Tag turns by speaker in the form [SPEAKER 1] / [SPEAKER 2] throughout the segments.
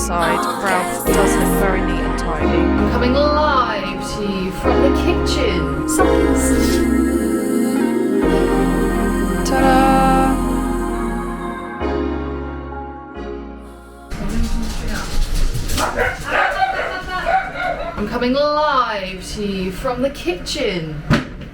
[SPEAKER 1] inside, Ralph does look very neat and tidy. I'm coming live to you from the kitchen. Seconds. Ta-da! I'm coming live to you from the kitchen.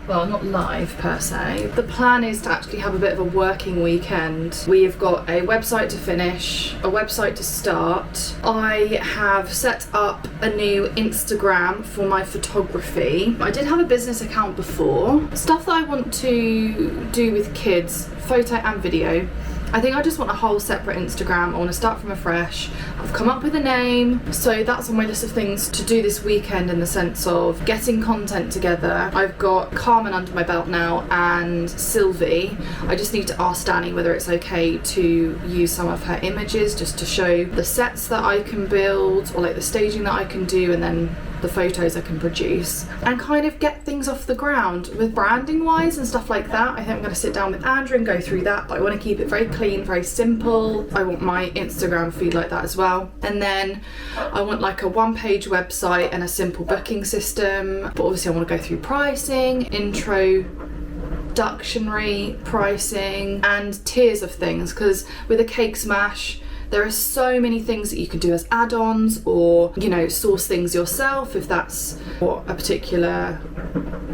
[SPEAKER 1] Well, not live per se. The plan is to actually have a bit of a working weekend. We have got a website to finish, a website to start. I have set up a new Instagram for my photography. I did have a business account before. Stuff that I want to do with kids, photo and video. I think I just want a whole separate Instagram. I want to start from afresh. I've come up with a name, so that's on my list of things to do this weekend in the sense of getting content together. I've got Carmen under my belt now and Sylvie. I just need to ask Danny whether it's okay to use some of her images just to show the sets that I can build or like the staging that I can do, and then the photos I can produce, and kind of get things off the ground with branding wise and stuff like that. I think I'm going to sit down with Andrew and go through that, but I want to keep it very clean, very simple. I want my Instagram feed like that as well. And then I want like a one-page website and a simple booking system, but obviously I want to go through pricing, introductionary pricing and tiers of things, because with a cake smash there are so many things that you can do as add-ons, or, you know, source things yourself if that's what a particular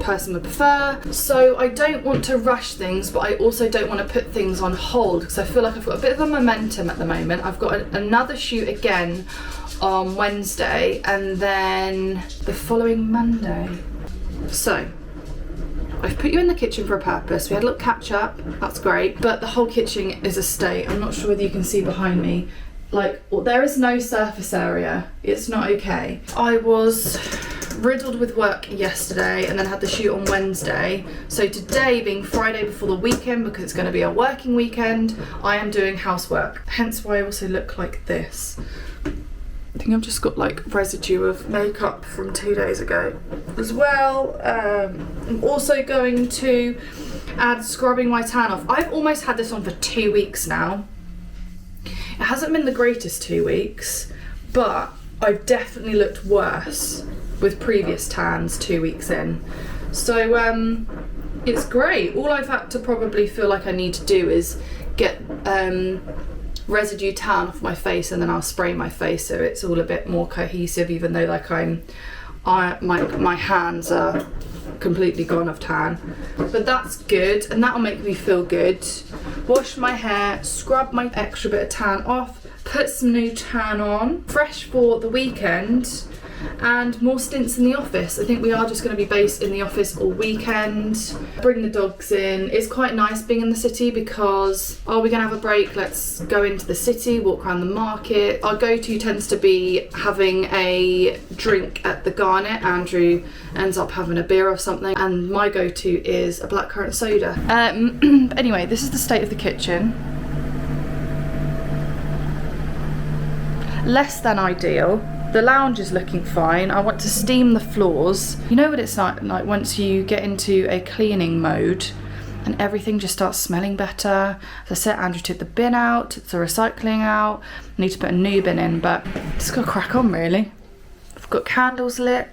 [SPEAKER 1] person would prefer. So I don't want to rush things, but I also don't want to put things on hold because I feel like I've got a bit of a momentum at the moment. I've got another shoot again on Wednesday and then the following Monday. So I've put you in the kitchen for a purpose. We had a little catch up, that's great, but the whole kitchen is a state. I'm not sure whether you can see behind me. Like, there is no surface area. It's not okay. I was riddled with work yesterday and then had the shoot on Wednesday. So today, being Friday before the weekend, because it's going to be a working weekend, I am doing housework. Hence why I also look like this. I think I've just got like residue of makeup from 2 days ago as well. I'm also going to add scrubbing my tan off. I've almost had this on for 2 weeks now. It hasn't been the greatest 2 weeks, but I've definitely looked worse with previous tans 2 weeks in. So it's great. All I've had to probably feel like I need to do is get residue tan off my face, and then I'll spray my face so it's all a bit more cohesive, even though like my hands are completely gone of tan. But that's good, and that'll make me feel good. Wash my hair, scrub my extra bit of tan off, put some new tan on, fresh for the weekend, and more stints in the office. I think we are just going to be based in the office all weekend. Bring the dogs in. It's quite nice being in the city because, are we going to have a break? Let's go into the city, walk around the market. Our go-to tends to be having a drink at the Garnet. Andrew ends up having a beer or something, and my go-to is a blackcurrant soda. Anyway, this is the state of the kitchen. Less than ideal. The lounge is looking fine. I want to steam the floors. You know what it's like once you get into a cleaning mode and everything just starts smelling better. As I said, Andrew took the bin out, took the recycling out. I need to put a new bin in, but just gotta crack on really. I've got candles lit.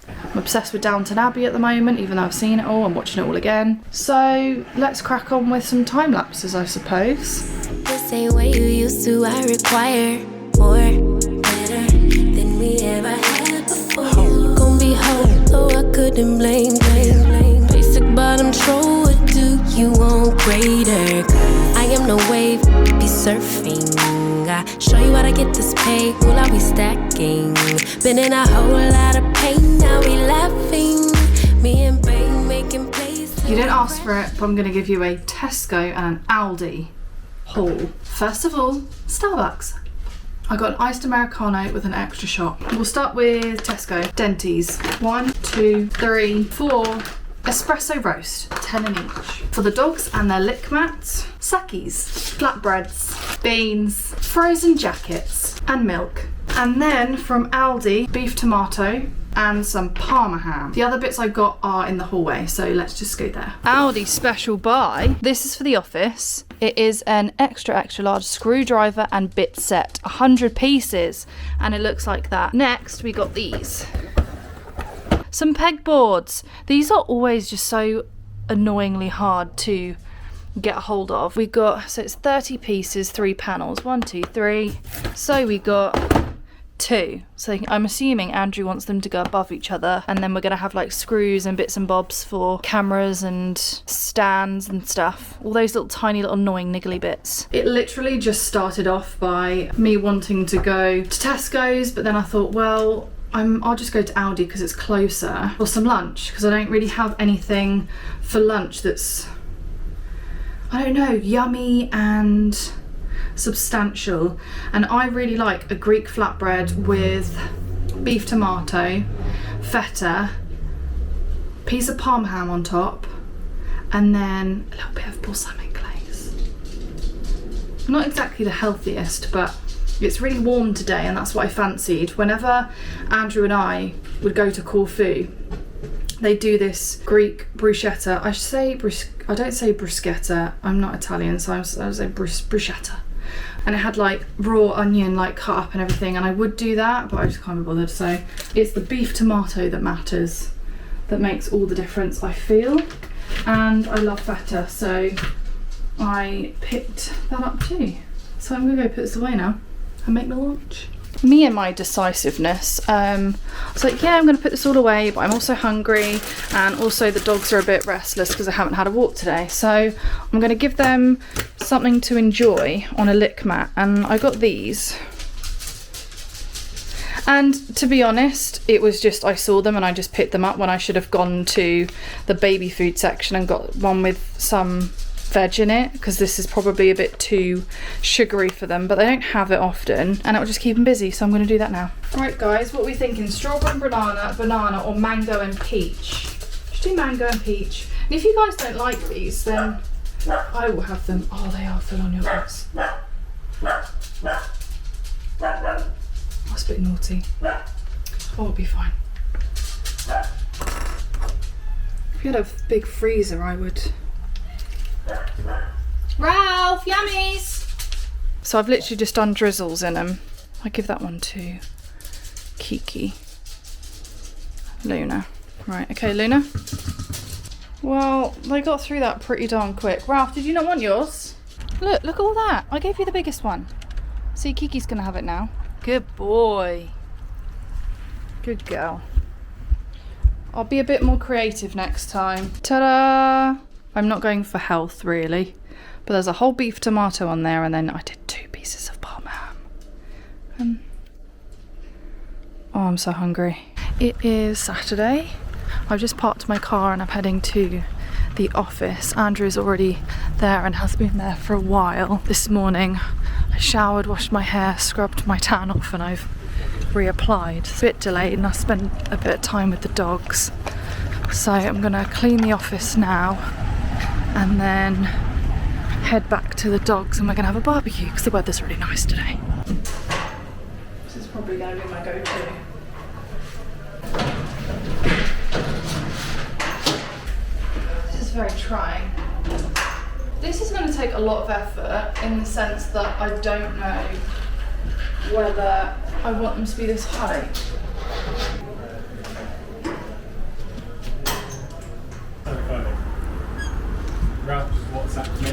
[SPEAKER 1] I'm obsessed with Downton Abbey at the moment, even though I've seen it all. I'm watching it all again. So let's crack on with some time lapses, I suppose.
[SPEAKER 2] The same way you used to, I require more. We ever had before. Gon' be home, so I couldn't blame. Basic bottom troll, what do you want greater? I am no wave, be surfing. I show you how to get this pay, will I be stacking? Been in a whole lot of pain, now we laughing. Me and Bane making plays.
[SPEAKER 1] You didn't ask for it, but I'm gonna give you a Tesco and an Aldi haul. First of all, Starbucks. I got an iced Americano with an extra shot. We'll start with Tesco. Denties. 1, 2, 3, 4. Espresso roast. 10 in each. For the dogs and their lick mats. Sakis. Flatbreads. Beans. Frozen jackets. And milk. And then from Aldi, beef tomato. and some Parma ham. The other bits I got are in the hallway, so let's just go there. Aldi special buy. This is for the office. It is an extra large screwdriver and bit set, 100 pieces, and it looks like that. Next, we got these. Some pegboards. These are always just so annoyingly hard to get a hold of. We got, so it's 30 pieces, 3 panels, 1, 2, 3. So we got 2. So I'm assuming Andrew wants them to go above each other, and then we're gonna have like screws and bits and bobs for cameras and stands and stuff. All those little tiny little annoying niggly bits. It literally just started off by me wanting to go to Tesco's, but then I thought, well, I'll just go to Aldi because it's closer for some lunch, because I don't really have anything for lunch that's, I don't know, yummy and substantial. And I really like a Greek flatbread with beef tomato, feta, piece of Parma ham on top, and then a little bit of balsamic glaze. Not exactly the healthiest, but it's really warm today and that's what I fancied. Whenever Andrew and I would go to Corfu, they do this Greek bruschetta. I don't say bruschetta, I'm not Italian, so I say bruschetta. And it had like raw onion like cut up and everything, and I would do that, but I just can't be bothered. So it's the beef tomato that matters, that makes all the difference, I feel. And I love feta, so I picked that up too. So I'm gonna go put this away now and make my lunch. Me and my decisiveness. I was like, yeah, I'm gonna put this all away, but I'm also hungry, and also the dogs are a bit restless because I haven't had a walk today. So I'm gonna give them something to enjoy on a lick mat, and I got these. And to be honest, it was just, I saw them and I just picked them up when I should have gone to the baby food section and got one with some veg in it, because this is probably a bit too sugary for them, but they don't have it often and it will just keep them busy, so I'm going to do that now. Right guys, what are we thinking? Strawberry and banana or mango and peach? Just do mango and peach. And if you guys don't like these, then I will have them. Oh, they are full on yogurts. That's a bit naughty. Oh, it'll be fine. If you had a big freezer, I would. Ralph, yummies! So I've literally just done drizzles in them. I give that one to Kiki. Luna. Right, okay, Luna. Well, they got through that pretty darn quick. Ralph, did you not want yours? Look at all that. I gave you the biggest one. See, Kiki's gonna have it now. Good boy. Good girl. I'll be a bit more creative next time. Ta-da! I'm not going for health really, but there's a whole beef tomato on there, and then I did 2 pieces of Parma ham. Oh, I'm so hungry. It is Saturday. I've just parked my car and I'm heading to the office. Andrew's already there and has been there for a while. This morning I showered, washed my hair, scrubbed my tan off, and I've reapplied. It's a bit delayed and I spent a bit of time with the dogs. So I'm gonna clean the office now and then head back to the dogs, and we're gonna have a barbecue because the weather's really nice today. This is probably gonna be my go-to. This is very trying. This is gonna take a lot of effort in the sense that I don't know whether I want them to be this high.
[SPEAKER 3] Ralph just WhatsApped me.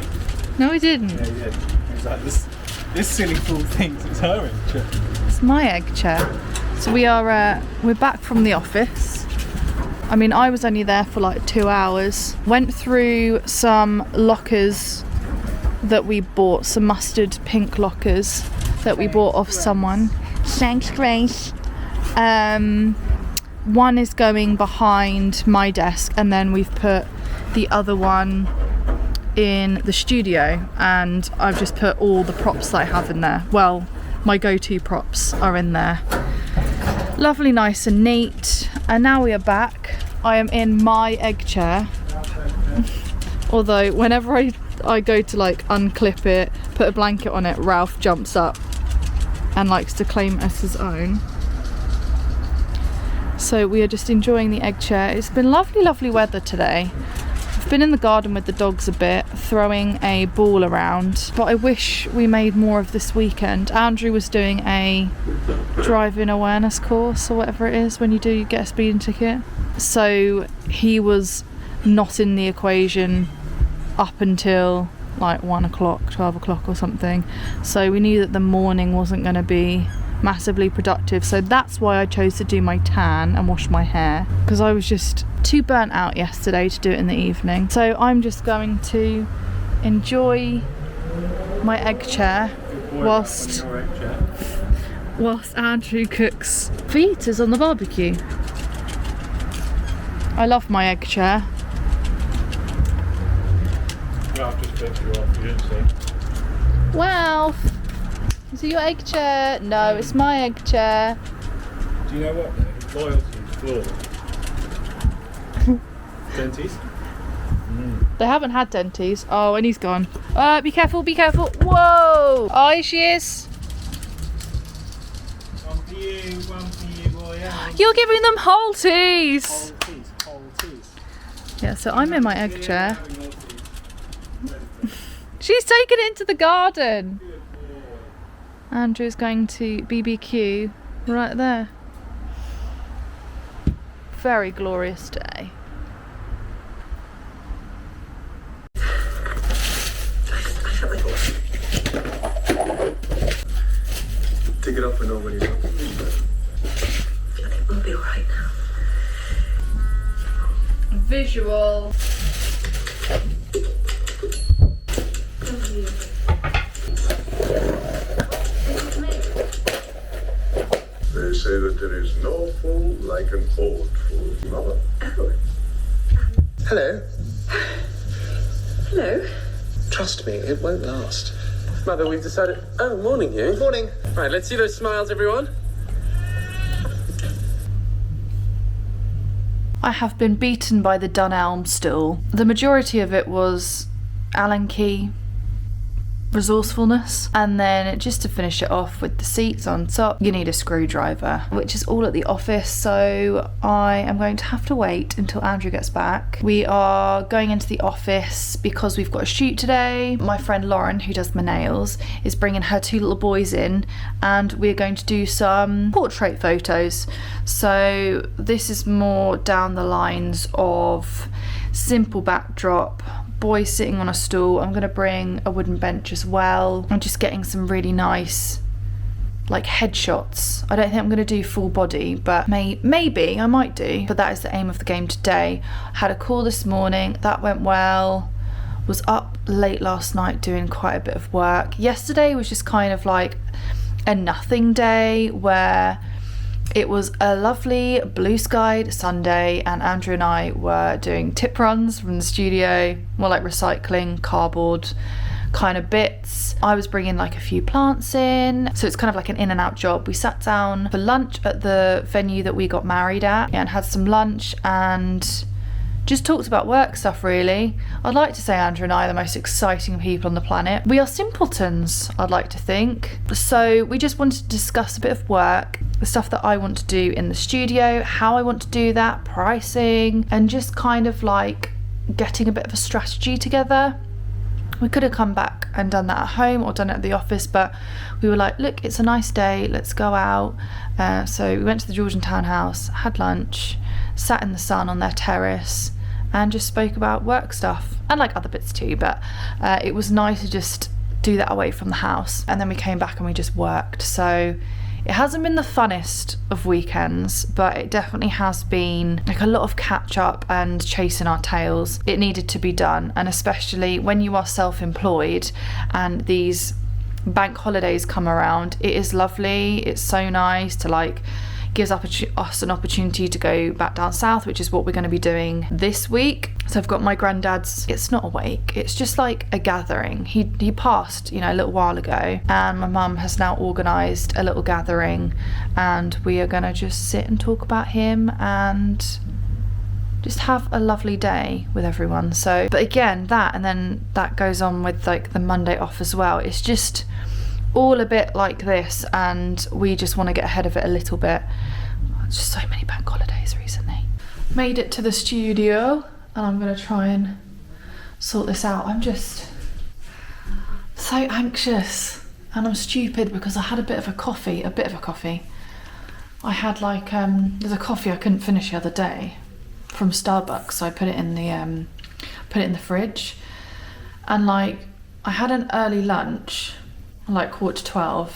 [SPEAKER 1] No, he didn't.
[SPEAKER 3] Yeah, he did. He was like, this silly fool thinks it's her egg chair.
[SPEAKER 1] It's my egg chair. So we're back from the office. I mean, I was only there for like 2 hours. Went through some lockers that we bought, some mustard pink lockers that we bought off someone. Thanks, Grace. One is going behind my desk, and then we've put the other one in the studio, and I've just put all the props that I have in there. Well, my go-to props are in there. Lovely, nice and neat. And now we are back. I am in my egg chair. Although whenever I go to like unclip it, put a blanket on it, Ralph jumps up and likes to claim it as his own. So we are just enjoying the egg chair. It's been lovely weather today. I've been in the garden with the dogs a bit, throwing a ball around, but I wish we made more of this weekend. Andrew was doing a driving awareness course or whatever it is when you get a speeding ticket. So he was not in the equation up until like 1 o'clock, 12 o'clock or something. So we knew that the morning wasn't going to be massively productive. So that's why I chose to do my tan and wash my hair, because I was just too burnt out yesterday to do it in the evening. So I'm just going to enjoy my egg chair whilst Andrew cooks fajitas on the barbecue. I love my egg chair.
[SPEAKER 3] Well, I've just picked you off, you didn't see.
[SPEAKER 1] Wow. Is it your egg chair? No, it's my egg chair.
[SPEAKER 3] Do you know what? Loyalty's flawed. Denties?
[SPEAKER 1] They haven't had denties. Oh, and he's gone. Be careful, be careful. Whoa! Oh, here she is.
[SPEAKER 3] One for you, boy.
[SPEAKER 1] You're giving them whole teas.
[SPEAKER 3] Whole teas.
[SPEAKER 1] Yeah, so I'm in my egg chair. She's taken it into the garden. Andrew's going to BBQ right there. Very glorious day.
[SPEAKER 4] Take it up when nobody's looking.
[SPEAKER 5] It will be alright now.
[SPEAKER 1] Visual.
[SPEAKER 4] They say that there is no fool like an old fool. Mother.
[SPEAKER 5] Oh.
[SPEAKER 6] Hello.
[SPEAKER 5] Hello.
[SPEAKER 6] Trust me, it won't last.
[SPEAKER 7] Mother, we've decided... Oh, morning, you.
[SPEAKER 6] Morning.
[SPEAKER 7] Right, let's see those smiles, everyone.
[SPEAKER 1] I have been beaten by the Dunelm stool. The majority of it was Allen key resourcefulness, and then just to finish it off with the seats on top, you need a screwdriver, which is all at the office, so I am going to have to wait until Andrew gets back. We are going into the office because we've got a shoot today. My friend Lauren, who does my nails, is bringing her 2 little boys in, and we're going to do some portrait photos. So this is more down the lines of simple backdrop, boy sitting on a stool. I'm going to bring a wooden bench as well. I'm just getting some really nice like headshots. I don't think I'm going to do full body, but maybe I might do, but that is the aim of the game today. Had a call this morning, that went well. Was up late last night doing quite a bit of work. Yesterday was just kind of like a nothing day where it was a lovely blue skied Sunday and Andrew and I were doing tip runs from the studio, more like recycling cardboard kind of bits. I was bringing like a few plants in, so it's kind of like an in and out job. We sat down for lunch at the venue that we got married at and had some lunch and just talked about work stuff really. I'd like to say Andrew and I are the most exciting people on the planet. We are simpletons, I'd like to think. So we just wanted to discuss a bit of work, the stuff that I want to do in the studio, how I want to do that, pricing, and just kind of like getting a bit of a strategy together. We could have come back and done that at home or done it at the office, but we were like, look, it's a nice day, let's go out. So we went to the Georgian Townhouse, had lunch, sat in the sun on their terrace and just spoke about work stuff and like other bits too, but it was nice to just do that away from the house. And then we came back and we just worked. So it hasn't been the funnest of weekends, but it definitely has been like a lot of catch up and chasing our tails. It needed to be done, and especially when you are self-employed and these bank holidays come around, it is lovely. It's so nice to like gives us an opportunity to go back down south, which is what we're going to be doing this week. So I've got my granddad's, it's not a wake, it's just like a gathering. He passed, a little while ago, and my mum has now organised a little gathering, and we are going to just sit and talk about him and just have a lovely day with everyone. So, but again, that, and then that goes on with like the Monday off as well. It's just all a bit like this, and we just want to get ahead of it a little bit. just so many bank holidays recently. Made it to the studio and I'm gonna try and sort this out. I'm just so anxious and I'm stupid because I had a bit of a coffee. I had like, there's a coffee I couldn't finish the other day from Starbucks, so I put it in the fridge. And like, I had an early lunch, like 11:15,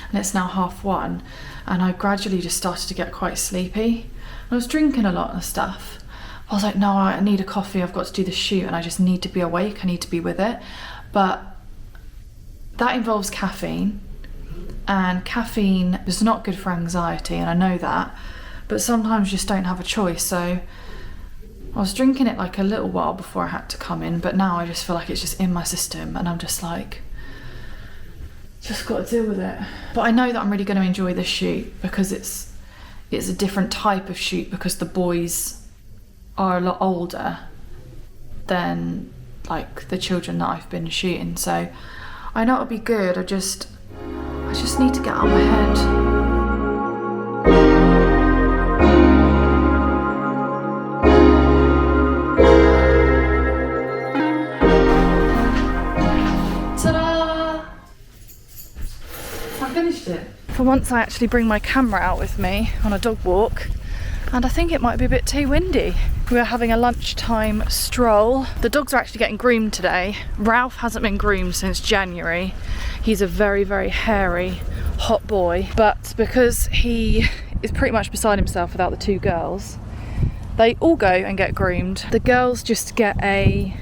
[SPEAKER 1] and it's now 1:30, and I gradually just started to get quite sleepy. I was drinking a lot of stuff. I was like, no, I need a coffee, I've got to do the shoot and I just need to be awake, I need to be with it. But that involves caffeine, and caffeine is not good for anxiety, and I know that, but sometimes you just don't have a choice. So I was drinking it like a little while before I had to come in, but now I just feel like it's just in my system and I'm just like, just got to deal with it. But I know that I'm really going to enjoy this shoot because it's a different type of shoot, because the boys are a lot older than like the children that I've been shooting. So I know it'll be good. I just need to get out of my head. Ta-da! I finished it. For once I actually bring my camera out with me on a dog walk, and I think it might be a bit too windy. We are having a lunchtime stroll. The dogs are actually getting groomed today. Ralph hasn't been groomed since January. He's a very, very hairy, hot boy, but because he is pretty much beside himself without the two girls, they all go and get groomed. The girls just get a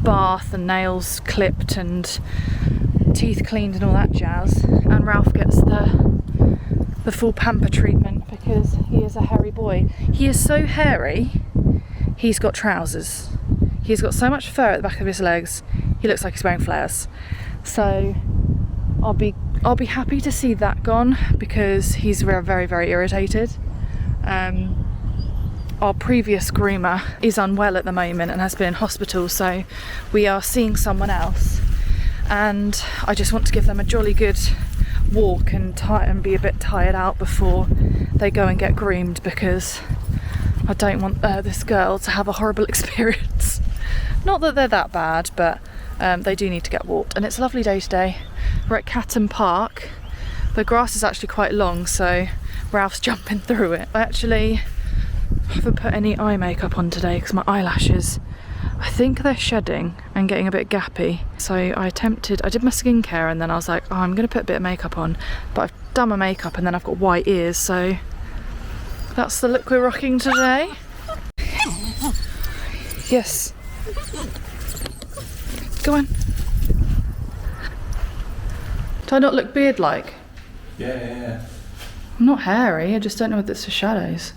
[SPEAKER 1] bath and nails clipped and teeth cleaned and all that jazz, and Ralph gets the full pamper treatment because he is a hairy boy. He is so hairy, he's got trousers. He's got so much fur at the back of his legs, he looks like he's wearing flares. So I'll be happy to see that gone because he's very, very, very irritated. Our previous groomer is unwell at the moment and has been in hospital, so we are seeing someone else. And I just want to give them a jolly good walk and be a bit tired out before they go and get groomed, because I don't want this girl to have a horrible experience. Not that they're that bad, but they do need to get walked. And it's a lovely day today. We're at Catton Park. The grass is actually quite long, so Ralph's jumping through it. I actually haven't put any eye makeup on today because my eyelashes, I think they're shedding and getting a bit gappy. So I did my skincare and then I was like, oh, I'm going to put a bit of makeup on. But I've done my makeup and then I've got white ears, so that's the look we're rocking today. Yes. Go on. Do I not look beard-like?
[SPEAKER 3] Yeah.
[SPEAKER 1] I'm not hairy, I just don't know whether it's the shadows.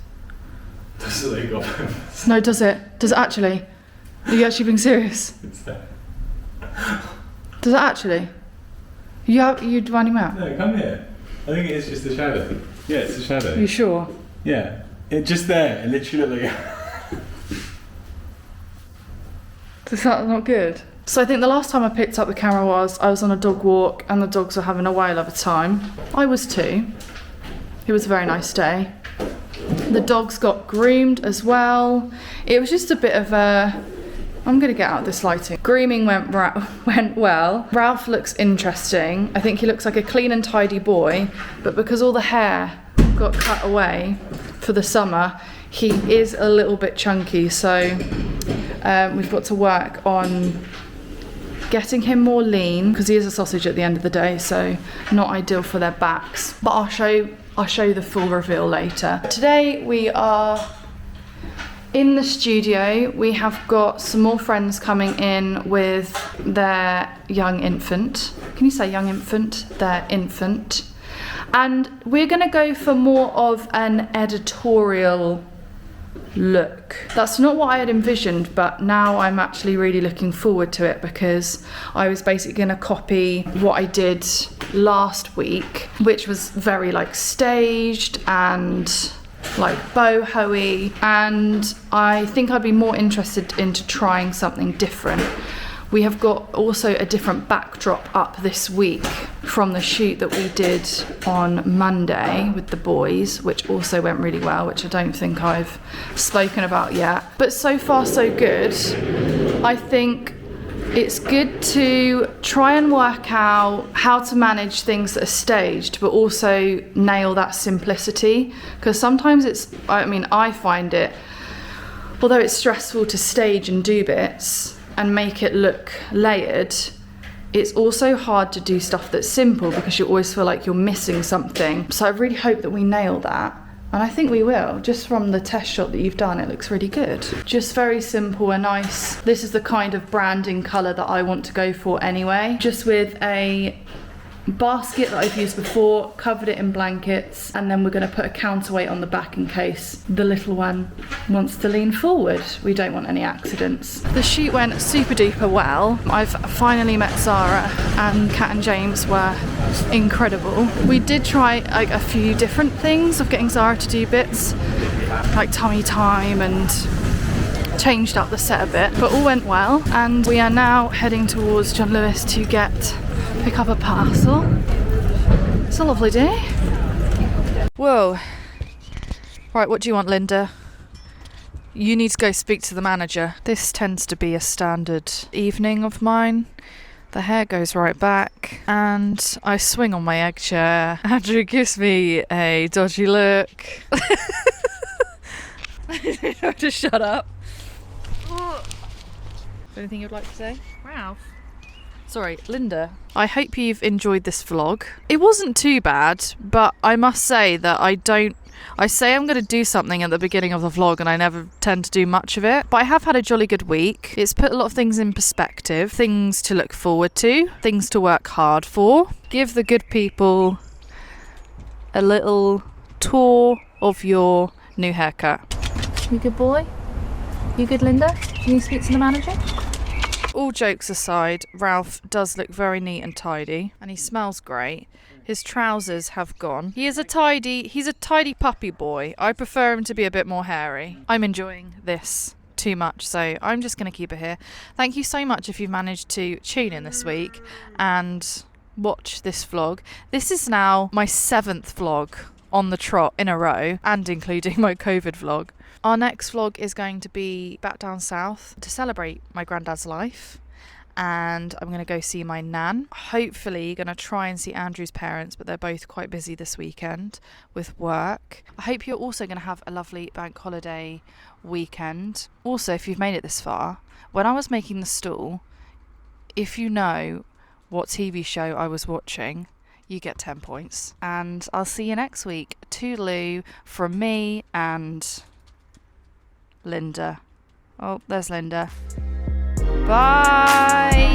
[SPEAKER 3] Does it like go?
[SPEAKER 1] No, does it? Does it actually? Are you actually being serious?
[SPEAKER 3] It's there.
[SPEAKER 1] Does it actually? You running me out?
[SPEAKER 3] No, come here. I think it is just a shadow. Yeah, it's a shadow.
[SPEAKER 1] Are you sure?
[SPEAKER 3] Yeah. It's just there, and literally.
[SPEAKER 1] Is that not good? So I think the last time I picked up the camera I was on a dog walk and the dogs were having a whale of a time. I was too. It was a very nice day. The dogs got groomed as well. It was just a bit of a... I'm going to get out this lighting. Grooming went well. Ralph looks interesting. I think he looks like a clean and tidy boy, but because all the hair got cut away for the summer, he is a little bit chunky, so we've got to work on getting him more lean because he is a sausage at the end of the day, so not ideal for their backs. But I'll show you the full reveal later. Today we are in the studio. We have got some more friends coming in with their young infant. Can you say young infant? Their infant. And we're gonna go for more of an editorial look. That's not what I had envisioned, but now I'm actually really looking forward to it because I was basically going to copy what I did last week, which was very like staged and like boho-y, and I think I'd be more interested into trying something different. We have got also a different backdrop up this week from the shoot that we did on Monday with the boys, which also went really well, which I don't think I've spoken about yet. But so far so good. I think it's good to try and work out how to manage things that are staged, but also nail that simplicity. Because sometimes I find it, although it's stressful to stage and do bits and make it look layered, it's also hard to do stuff that's simple because you always feel like you're missing something. So I really hope that we nail that. And I think we will. Just from the test shot that you've done, it looks really good. Just very simple and nice. This is the kind of branding colour that I want to go for anyway. Just with a basket that I've used before, covered it in blankets, and then we're going to put a counterweight on the back in case the little one wants to lean forward. We don't want any accidents. The shoot went super duper well. I've finally met Zara, and Kat and James were incredible. We did try like a few different things of getting Zara to do bits like tummy time and changed up the set a bit, but all went well, and we are now heading towards John Lewis to pick up a parcel. It's a lovely day. Whoa. Right, what do you want, Linda? You need to go speak to the manager. This tends to be a standard evening of mine. The hair goes right back and I swing on my egg chair. Andrew gives me a dodgy look. Just shut up. Anything you'd like to say? Ralph? Sorry, Linda. I hope you've enjoyed this vlog. It wasn't too bad, but I must say that I say I'm going to do something at the beginning of the vlog and I never tend to do much of it. But I have had a jolly good week. It's put a lot of things in perspective, things to look forward to, things to work hard for. Give the good people a little tour of your new haircut. You good boy? You good, Linda? Can you speak to the manager? All jokes aside, Ralph does look very neat and tidy, and he smells great. His trousers have gone. He's a tidy puppy boy. I prefer him to be a bit more hairy. I'm enjoying this too much, so I'm just going to keep it here. Thank you so much if you've managed to tune in this week and watch this vlog. This is now my 7th vlog on the trot in a row, and including my COVID vlog. Our next vlog is going to be back down south to celebrate my granddad's life, and I'm going to go see my nan. Hopefully going to try and see Andrew's parents, but they're both quite busy this weekend with work. I hope you're also going to have a lovely bank holiday weekend. Also, if you've made it this far, when I was making the stool, if you know what TV show I was watching, you get 10 points. And I'll see you next week. Toodaloo from me and Linda. Oh, there's Linda. Bye.